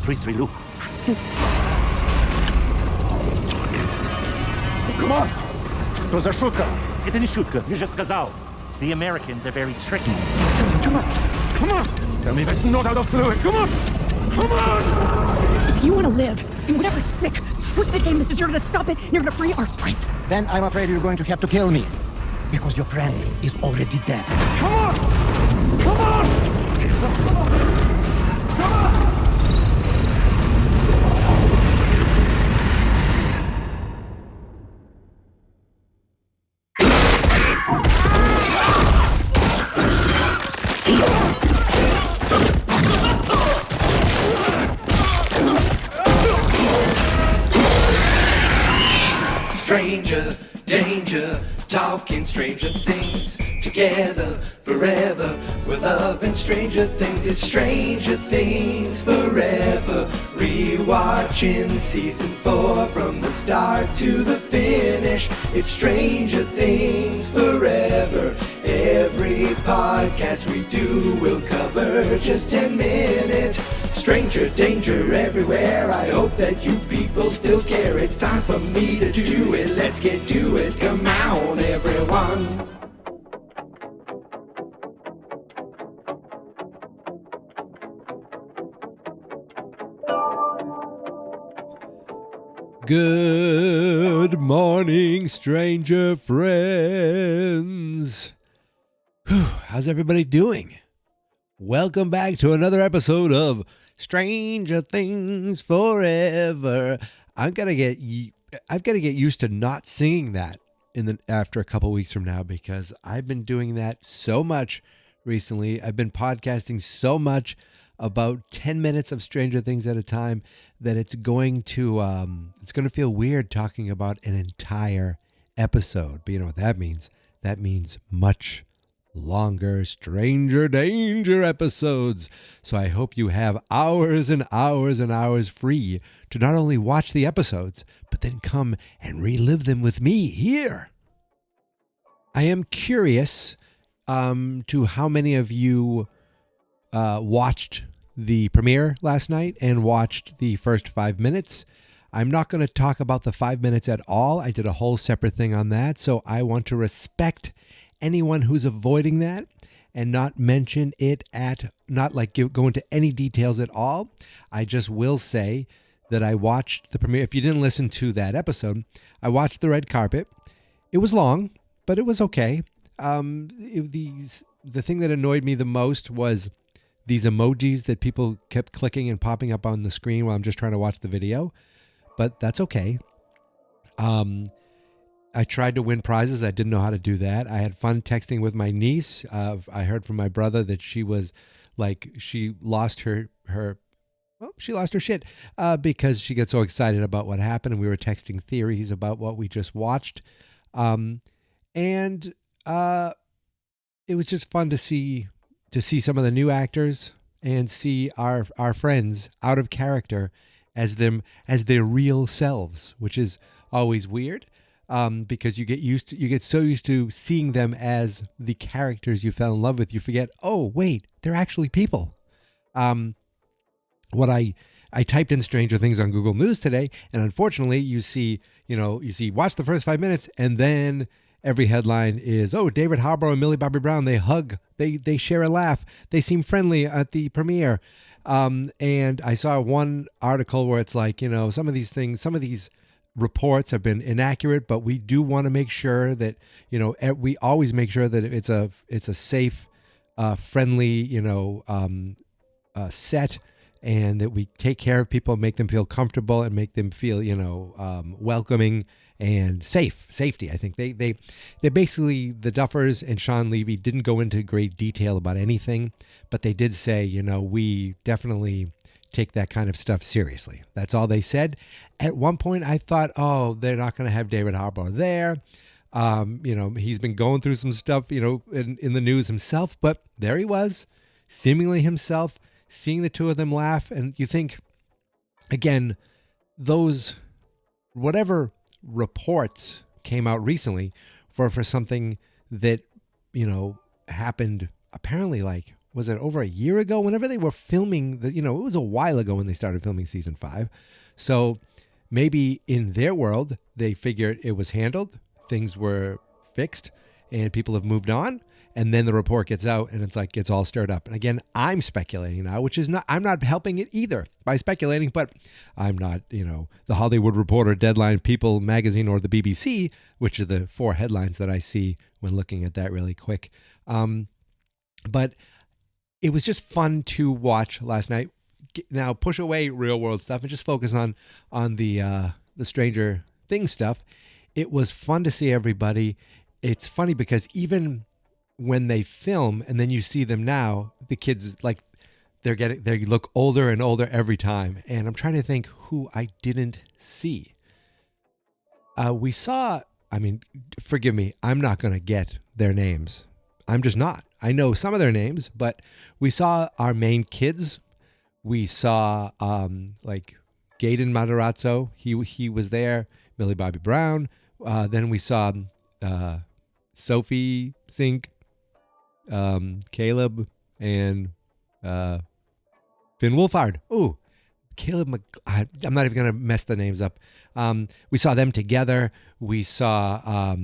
пристрелю. Come on! Что за шутка? Это не шутка, я же сказал. The Americans are very tricky. Come on! Come on! Tell me that's not out of fluid! Come on! Come on! If you want to live in whatever sick, twisted game this is, you're going to stop it and you're going to free our friend. Then I'm afraid you're going to have to kill me. Because your friend is already dead. Come on! Come on! Come on! Come on! Stranger, danger, talking stranger things. Together, forever, we're loving stranger things. It's Stranger Things Forever. Rewatching season 4 from the start to the finish. It's Stranger Things Forever. Every podcast we do will cover just 10 minutes. Stranger danger everywhere. I hope that you people still care. It's time for me to do it. Let's get to it. Come on, everyone. Good morning, stranger friends. Whew, how's everybody doing? Welcome back to another episode of Stranger Things Forever. I've got to get used to not singing that after a couple weeks from now, because I've been doing that so much recently. I've been podcasting so much about 10 minutes of Stranger Things at a time that it's going to feel weird talking about an entire episode. But you know what that means? That means much longer Stranger Danger episodes. So I hope you have hours and hours and hours free to not only watch the episodes, but then come and relive them with me here. I am curious to how many of you watched the premiere last night and watched the first 5 minutes. I'm not going to talk about the 5 minutes at all. I did a whole separate thing on that. So I want to respect anyone who's avoiding that and not mention it go into any details at all. I just will say that I watched the premiere. If you didn't listen to that episode, I watched the red carpet. It was long, but it was okay. The thing that annoyed me the most was these emojis that people kept clicking and popping up on the screen while I'm just trying to watch the video, but that's okay. I tried to win prizes. I didn't know how to do that. I had fun texting with my niece. I heard from my brother that she was like, she lost her shit because she gets so excited about what happened. And we were texting theories about what we just watched. And it was just fun to see some of the new actors and see our friends out of character as their real selves, which is always weird. Because you get so used to seeing them as the characters you fell in love with, you forget, oh wait, they're actually people. What I typed in Stranger Things on Google News today, and unfortunately you see watch the first 5 minutes, and then every headline is, oh, David Harbour and Millie Bobby Brown, they hug, they share a laugh, they seem friendly at the premiere. And I saw one article where it's like, some of these reports have been inaccurate, but we do want to make sure that, we always make sure that it's a safe, friendly, set, and that we take care of people, make them feel comfortable and make them feel, welcoming and safety. I think they basically, the Duffers and Sean Levy didn't go into great detail about anything, but they did say, we definitely take that kind of stuff seriously. That's all they said. At one point I thought, oh, they're not going to have David Harbour there. He's been going through some stuff, in the news himself, but there he was, seemingly himself, seeing the two of them laugh. And you think, again, those, whatever reports came out recently for something that, happened apparently like was it over a year ago? Whenever they were filming it was a while ago when they started filming season 5. So maybe in their world, they figured it was handled, things were fixed, and people have moved on. And then the report gets out and it's like, gets all stirred up. And again, I'm speculating now, which is I'm not helping it either by speculating, but I'm not, the Hollywood Reporter, Deadline, People Magazine, or the BBC, which are the 4 headlines that I see when looking at that really quick. But it was just fun to watch last night. Now push away real world stuff and just focus on the Stranger Things stuff. It was fun to see everybody. It's funny because even when they film and then you see them now, the kids, like, they look older and older every time. And I'm trying to think who I didn't see. We saw, forgive me, I'm not going to get their names. I'm just not. I know some of their names, but we saw our main kids. We saw like Gaten Matarazzo. He was there. Millie Bobby Brown. Then we saw Sophie Sink, Caleb, and Finn Wolfhard. Ooh, Caleb. I'm not even gonna mess the names up. We saw them together. We saw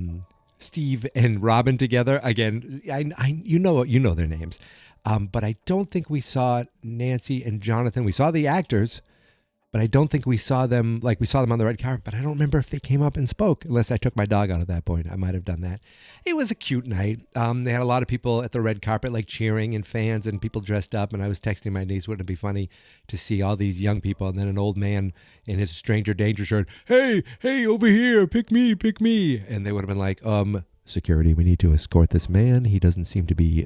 Steve and Robin together again. You know their names, but I don't think we saw Nancy and Jonathan. We saw the actors, but I don't think we saw them. Like, we saw them on the red carpet, but I don't remember if they came up and spoke, unless I took my dog out at that point. I might have done that. It was a cute night. They had a lot of people at the red carpet, like cheering and fans and people dressed up. And I was texting my niece, wouldn't it be funny to see all these young people and then an old man in his Stranger Danger shirt, hey, over here, pick me. And they would have been like, security, we need to escort this man. He doesn't seem to be,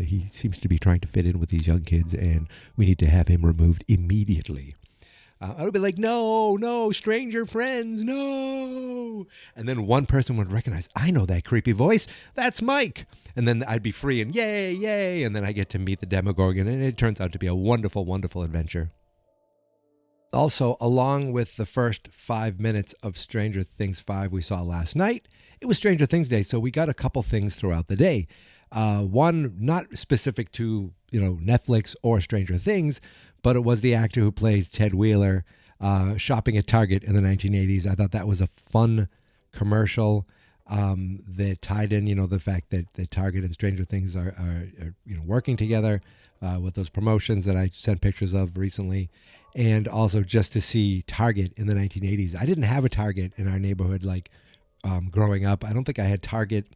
he seems to be trying to fit in with these young kids, and we need to have him removed immediately. I would be like, no, stranger friends, no. And then one person would recognize, I know that creepy voice. That's Mike. And then I'd be free and yay. And then I get to meet the Demogorgon. And it turns out to be a wonderful, wonderful adventure. Also, along with the first 5 minutes of Stranger Things 5 we saw last night, it was Stranger Things Day. So we got a couple things throughout the day. One, not specific to, Netflix or Stranger Things, but it was the actor who plays Ted Wheeler shopping at Target in the 1980s. I thought that was a fun commercial that tied in, the fact that Target and Stranger Things are working together with those promotions that I sent pictures of recently. And also just to see Target in the 1980s. I didn't have a Target in our neighborhood growing up. I don't think I had Target.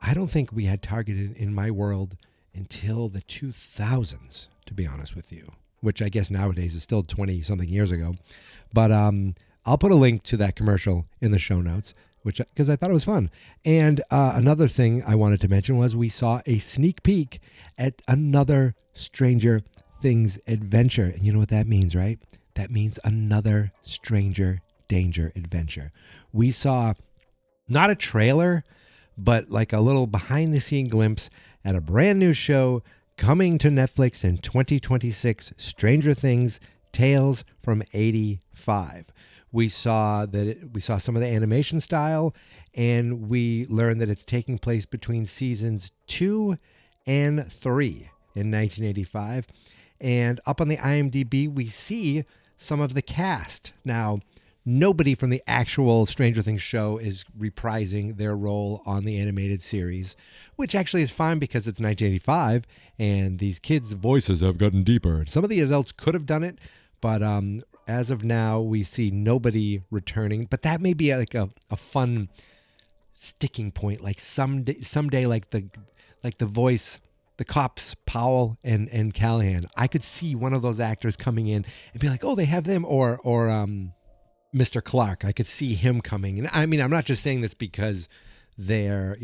I don't think we had Target in my world until the 2000s, to be honest with you, which I guess nowadays is still 20-something years ago. But I'll put a link to that commercial in the show notes, because I thought it was fun. And another thing I wanted to mention was we saw a sneak peek at another Stranger Things adventure. And you know what that means, right? That means another Stranger Danger adventure. We saw not a trailer, but like a little behind-the-scene glimpse at a brand new show coming to Netflix in 2026, Stranger Things Tales from 85. We saw some of the animation style, and we learned that it's taking place between seasons 2 and 3 in 1985. And up on the IMDb, we see some of the cast. Now, nobody from the actual Stranger Things show is reprising their role on the animated series, which actually is fine because it's 1985 and these kids' voices have gotten deeper. Some of the adults could have done it, but as of now, we see nobody returning. But that may be like a fun sticking point. Like someday, like the voice, the cops, Powell and Callahan. I could see one of those actors coming in and be like, oh, they have them, or Mr. Clark. I could see him coming. And I mean, I'm not just saying this because they're,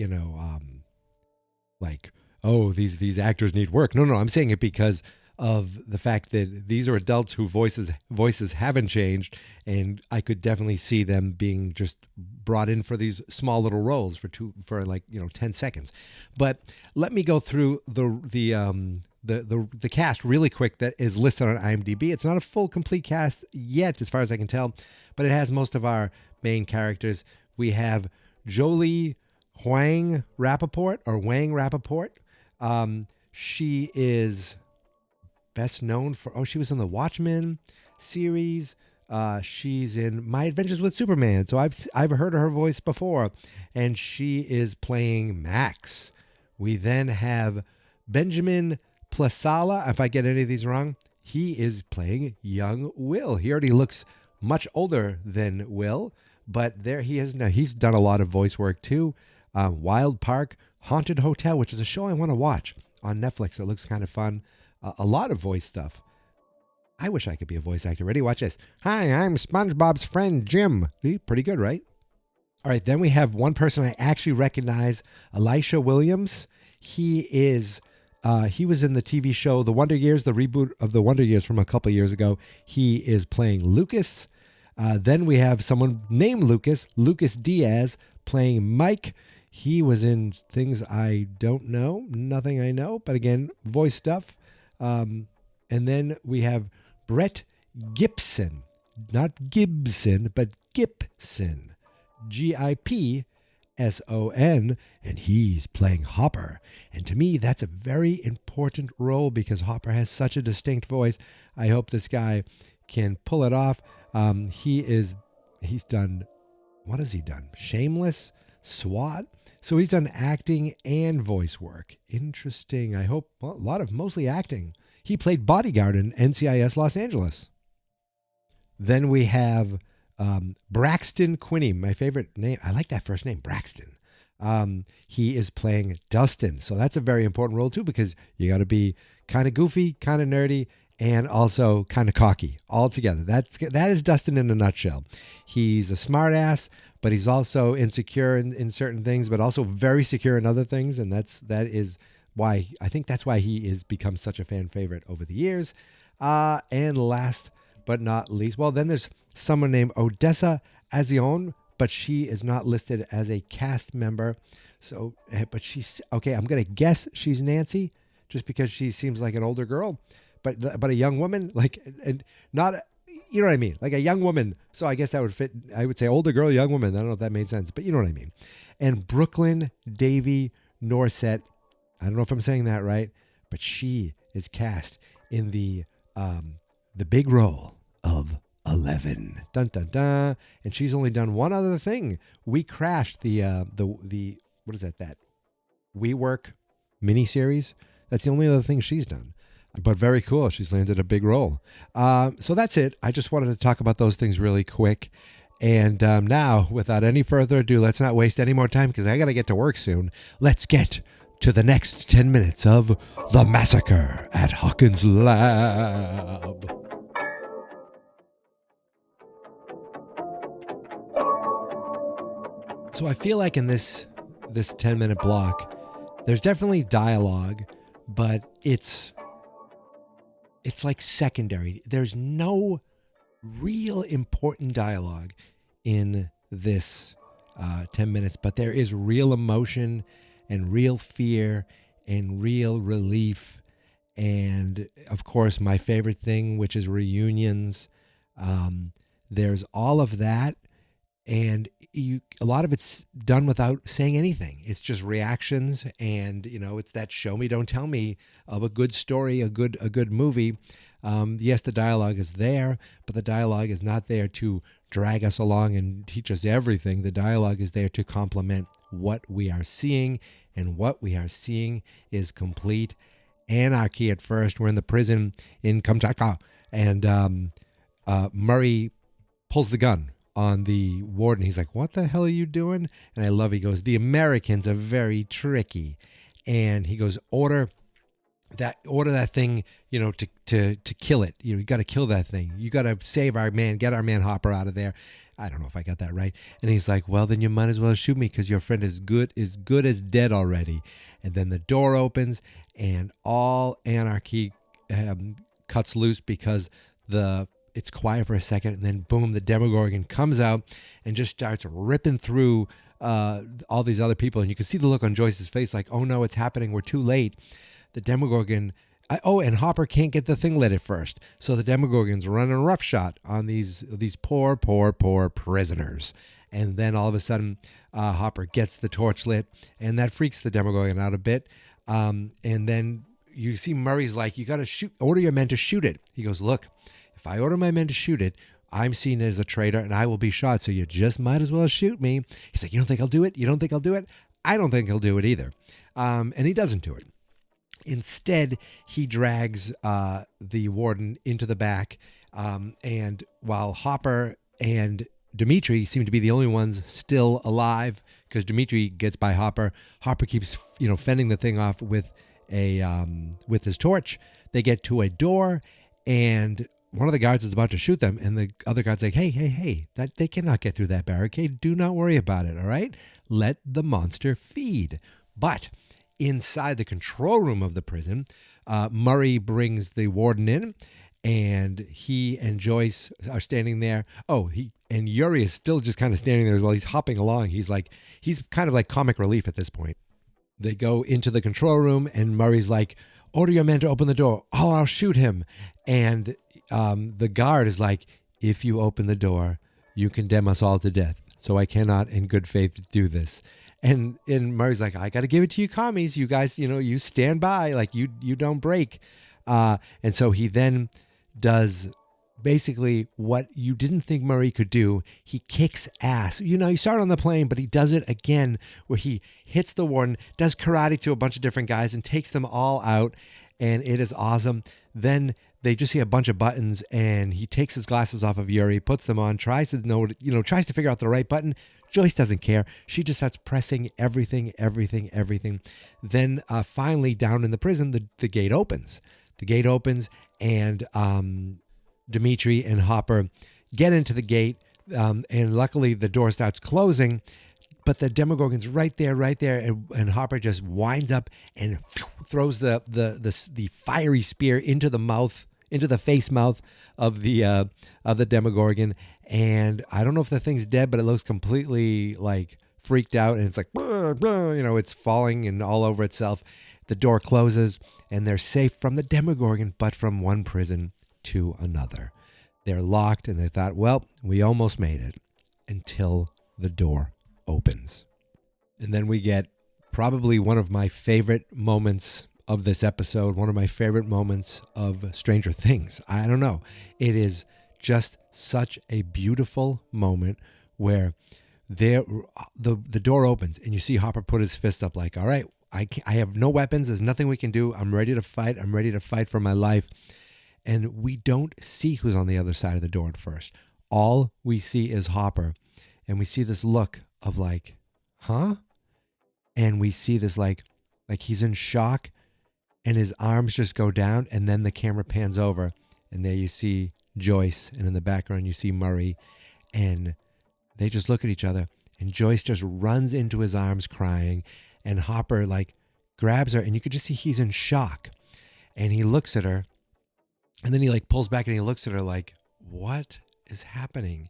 like, oh, these actors need work. No, I'm saying it because of the fact that these are adults whose voices haven't changed, and I could definitely see them being just brought in for these small little roles for 10 seconds. But let me go through the cast really quick that is listed on IMDb. It's not a full complete cast yet, as far as I can tell, but it has most of our main characters. We have Jolie Wang Rappaport. She is best known for, she was in the Watchmen series. She's in My Adventures with Superman. So I've heard her voice before, and she is playing Max. We then have Benjamin Plasala. If I get any of these wrong, he is playing young Will. He already looks much older than Will, but there he is now. He's done a lot of voice work too. Wild Park, Haunted Hotel, which is a show I want to watch on Netflix. It looks kind of fun. A lot of voice stuff. I wish I could be a voice actor. Ready? Watch this. Hi, I'm SpongeBob's friend, Jim. Pretty good, right? All right, then we have one person I actually recognize, Elisha Williams. He was in the TV show The Wonder Years, the reboot of The Wonder Years from a couple years ago. He is playing Lucas. Then we have someone named Lucas Diaz, playing Mike. He was in things I don't know, nothing I know, but again, voice stuff. And then we have Brett Gibson, not Gibson, but Gibson, Gipson, and he's playing Hopper. And to me, that's a very important role because Hopper has such a distinct voice. I hope this guy can pull it off. He's done, what has he done? Shameless, SWAT. So he's done acting and voice work. Interesting. I hope, mostly acting. He played bodyguard in NCIS Los Angeles. Then we have Braxton Quinney, my favorite name. I like that first name, Braxton. He is playing Dustin. So that's a very important role too, because you got to be kind of goofy, kind of nerdy, and also kind of cocky all together. That is Dustin in a nutshell. He's a smart ass, but he's also insecure in certain things, but also very secure in other things. And that is why I think that's why he has become such a fan favorite over the years. And last but not least, well, then there's someone named Odessa Azion, but she is not listed as a cast member. So, but she's okay. I'm gonna guess she's Nancy, just because she seems like an older girl, but a young woman, like, and not, you know what I mean, like a young woman. So I guess that would fit. I would say older girl, young woman. I don't know if that made sense, but you know what I mean. And Brooklyn Davy Norset. I don't know if I'm saying that right, but she is cast in the big role of 11. Dun dun dun. And she's only done one other thing. We Crashed, the what is that WeWork miniseries. That's the only other thing she's done. But very cool. She's landed a big role. So that's it. I just wanted to talk about those things really quick. And now, without any further ado, let's not waste any more time because I got to get to work soon. Let's get to the next 10 minutes of The Massacre at Hawkins Lab. So I feel like in this 10-minute block, there's definitely dialogue, but it's like secondary. There's no real important dialogue in this 10 minutes, but there is real emotion and real fear and real relief. And of course, my favorite thing, which is reunions. There's all of that. And a lot of it's done without saying anything. It's just reactions, and it's that show me, don't tell me of a good story, a good movie. Yes, the dialogue is there, but the dialogue is not there to drag us along and teach us everything. The dialogue is there to complement what we are seeing, and what we are seeing is complete anarchy. At first, we're in the prison in Kamchatka, and Murray pulls the gun on the warden. He's like, what the hell are you doing? And I love, he goes, the Americans are very tricky. And he goes, order that thing, to kill it. You got to kill that thing. You got to save our man, get our man Hopper out of there. I don't know if I got that right. And he's like, well, then you might as well shoot me because your friend is good as dead already. And then the door opens and all anarchy cuts loose because it's quiet for a second, and then boom, the Demogorgon comes out and just starts ripping through all these other people. And you can see the look on Joyce's face like, oh no, it's happening. We're too late. The Demogorgon, and Hopper can't get the thing lit at first. So the Demogorgon's running roughshod on these poor prisoners. And then all of a sudden, Hopper gets the torch lit, and that freaks the Demogorgon out a bit. And then you see Murray's like, you got to order your men to shoot it. He goes, look, if I order my men to shoot it, I'm seen as a traitor and I will be shot. So you just might as well shoot me. He's like, you don't think I'll do it? You don't think I'll do it? I don't think he'll do it either. And he doesn't do it. Instead, he drags the warden into the back. And while Hopper and Dimitri seem to be the only ones still alive, because Dimitri gets by Hopper. Hopper keeps, fending the thing off with with his torch. They get to a door, and one of the guards is about to shoot them, and the other guard's like, hey, that they cannot get through that barricade. Do not worry about it, all right? Let the monster feed. But inside the control room of the prison, Murray brings the warden in, and he and Joyce are standing there. And Yuri is still just kind of standing there as well. He's hopping along. He's kind of like comic relief at this point. They go into the control room, and Murray's like, order your men to open the door. Oh, I'll shoot him. And the guard is like, if you open the door, you condemn us all to death. So I cannot in good faith do this. And Murray's like, I got to give it to you commies. You guys, you stand by, like you don't break. And so he then does basically what you didn't think Murray could do. He kicks ass. He started on the plane, but he does it again where he hits the warden, does karate to a bunch of different guys and takes them all out. And it is awesome. Then they just see a bunch of buttons, and he takes his glasses off of Yuri, puts them on, tries to figure out the right button. Joyce doesn't care. She just starts pressing everything. Then finally down in the prison, the gate opens. The gate opens, and Dimitri and Hopper get into the gate, and luckily the door starts closing, but the Demogorgon's right there, and Hopper just winds up and throws the fiery spear into the face mouth of the Demogorgon, and I don't know if the thing's dead, but it looks completely like freaked out, and it's like, it's falling and all over itself. The door closes, and they're safe from the Demogorgon, but from one prison to another. They're locked, and they thought, well, we almost made it, until the door opens. And then we get probably one of my favorite moments of this episode, one of my favorite moments of Stranger Things. I don't know. It is just such a beautiful moment where the door opens, and you see Hopper put his fist up like, all right, I have no weapons. There's nothing we can do. I'm ready to fight. I'm ready to fight for my life. And we don't see who's on the other side of the door at first. All we see is Hopper. And we see this look of like, huh? And we see this like he's in shock, and his arms just go down, and then the camera pans over, and there you see Joyce, and in the background you see Murray, and they just look at each other, and Joyce just runs into his arms crying, and Hopper like grabs her, and you could just see he's in shock, and he looks at her, and then he like pulls back and he looks at her like, what is happening?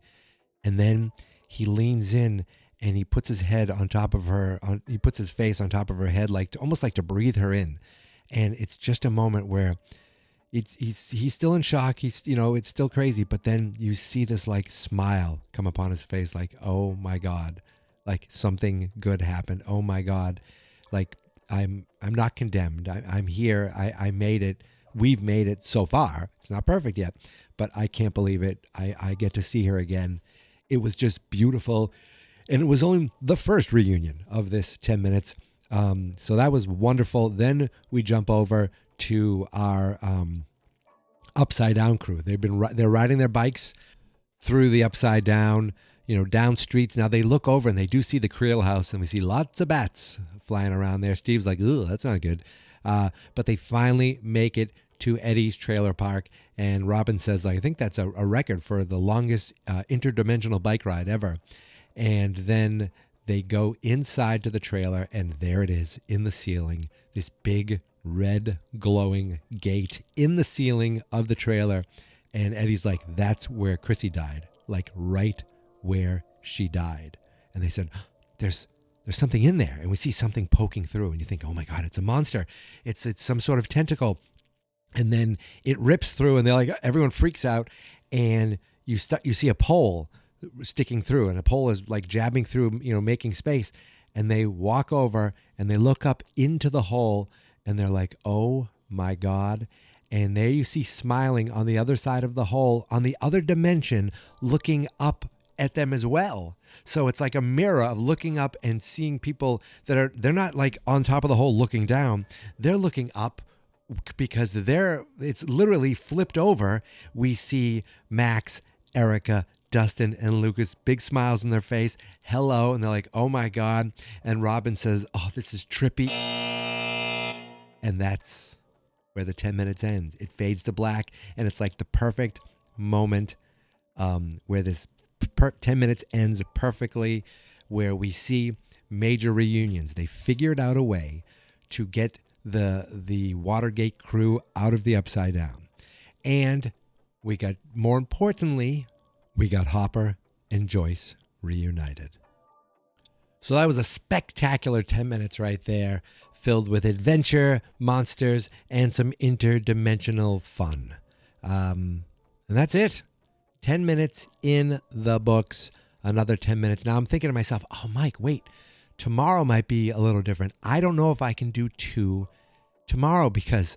And then he leans in, and he puts his head on top of her, he puts his face on top of her head, almost like to breathe her in. And it's just a moment where he's still in shock. It's still crazy, but then you see this like smile come upon his face, like, oh my God, like something good happened. Oh my God, like I'm not condemned. I'm here. I made it. We've made it so far. It's not perfect yet, but I can't believe it. I get to see her again. It was just beautiful. And it was only the first reunion of this 10 minutes. So that was wonderful. Then we jump over to our Upside Down crew. They're riding their bikes through the Upside Down, down streets. Now they look over and they do see the Creel house, and we see lots of bats flying around there. Steve's like, "Ooh, that's not good." But they finally make it to Eddie's trailer park, and Robin says, I think that's a record for the longest interdimensional bike ride ever. And then they go inside to the trailer, and there it is in the ceiling, this big red glowing gate in the ceiling of the trailer. And Eddie's like, that's where Chrissy died, like right where she died. And they said, there's something in there. And we see something poking through, and you think, oh my God, it's a monster. It's some sort of tentacle. And then it rips through, and they're like, everyone freaks out, and you see a pole sticking through, and a pole is like jabbing through, making space. And they walk over and they look up into the hole, and they're like, oh my God. And there you see smiling on the other side of the hole, on the other dimension, looking up at them as well. So it's like a mirror of looking up and seeing people they're not like on top of the hole looking down. They're looking up because it's literally flipped over. We see Max, Erica, Dustin, and Lucas, big smiles on their face. Hello. And they're like, oh my God. And Robin says, oh, this is trippy. And that's where the 10 minutes ends. It fades to black, and it's like the perfect moment where this 10 minutes ends perfectly, where we see major reunions. They figured out a way to get the Watergate crew out of the Upside Down. And we got, more importantly, we got Hopper and Joyce reunited. So that was a spectacular 10 minutes right there, filled with adventure, monsters, and some interdimensional fun. And that's it. 10 minutes in the books, another 10 minutes. Now I'm thinking to myself, oh, Mike, wait, tomorrow might be a little different. I don't know if I can do 2 tomorrow because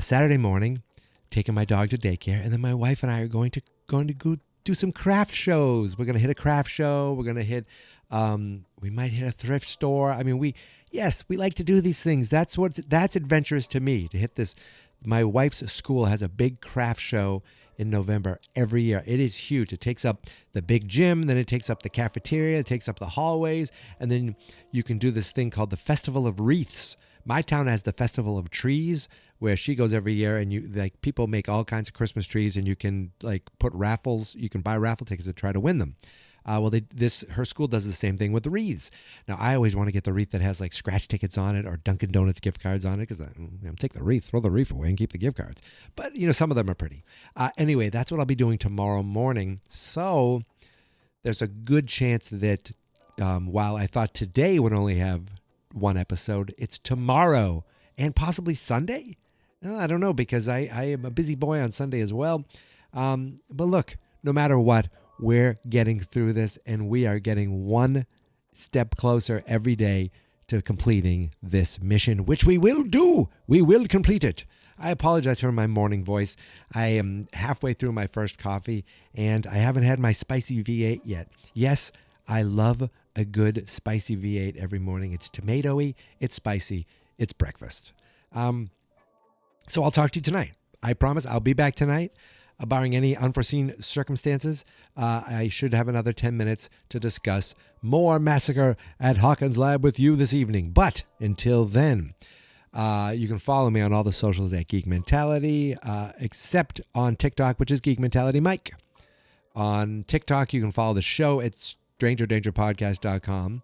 Saturday morning, taking my dog to daycare, and then my wife and I are going to go do some craft shows. We're going to hit a craft show. We're going to hit, we might hit a thrift store. I mean, we like to do these things. That's adventurous to me, to hit this. My wife's school has a big craft show in November every year. It is huge. It takes up the big gym, then it takes up the cafeteria, it takes up the hallways, and then you can do this thing called the Festival of Wreaths. My town has the Festival of Trees, where she goes every year, and people make all kinds of Christmas trees, and you can put raffles. You can buy raffle tickets to try to win them. Her school does the same thing with the wreaths. Now, I always want to get the wreath that has scratch tickets on it or Dunkin' Donuts gift cards on it, because take the wreath, throw the wreath away, and keep the gift cards. But some of them are pretty. Anyway, that's what I'll be doing tomorrow morning. So there's a good chance that while I thought today would only have 1 episode, it's tomorrow and possibly Sunday. I don't know, because I am a busy boy on Sunday as well. But look, no matter what, we're getting through this, and we are getting one step closer every day to completing this mission, which we will do. We will complete it. I apologize for my morning voice. I am halfway through my first coffee, and I haven't had my spicy V8 yet. Yes, I love a good spicy V8 every morning. It's tomatoey, it's spicy, it's breakfast. So I'll talk to you tonight. I promise I'll be back tonight. Barring any unforeseen circumstances, I should have another 10 minutes to discuss more Massacre at Hawkins Lab with you this evening. But until then, you can follow me on all the socials at Geek Mentality, except on TikTok, which is Geek Mentality Mike. On TikTok, you can follow the show at strangerdangerpodcast.com.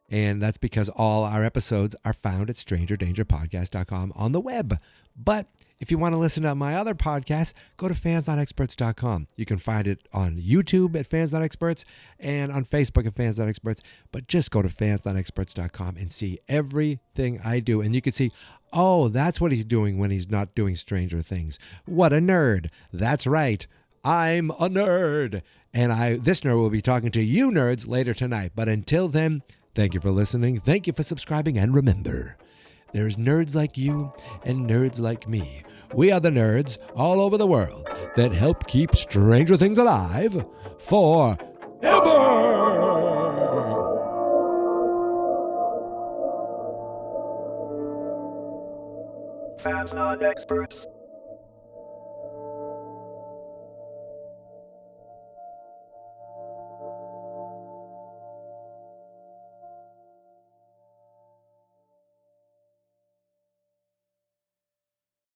And that's because all our episodes are found at strangerdangerpodcast.com on the web. But if you want to listen to my other podcasts, go to fansnotexperts.com. You can find it on YouTube at fansnotexperts and on Facebook at fansnotexperts. But just go to fansnotexperts.com and see everything I do. And you can see, oh, that's what he's doing when he's not doing Stranger Things. What a nerd. That's right. I'm a nerd. And this nerd will be talking to you nerds later tonight. But until then, thank you for listening. Thank you for subscribing. And remember, there's nerds like you and nerds like me. We are the nerds all over the world that help keep Stranger Things alive forever. Fans not experts.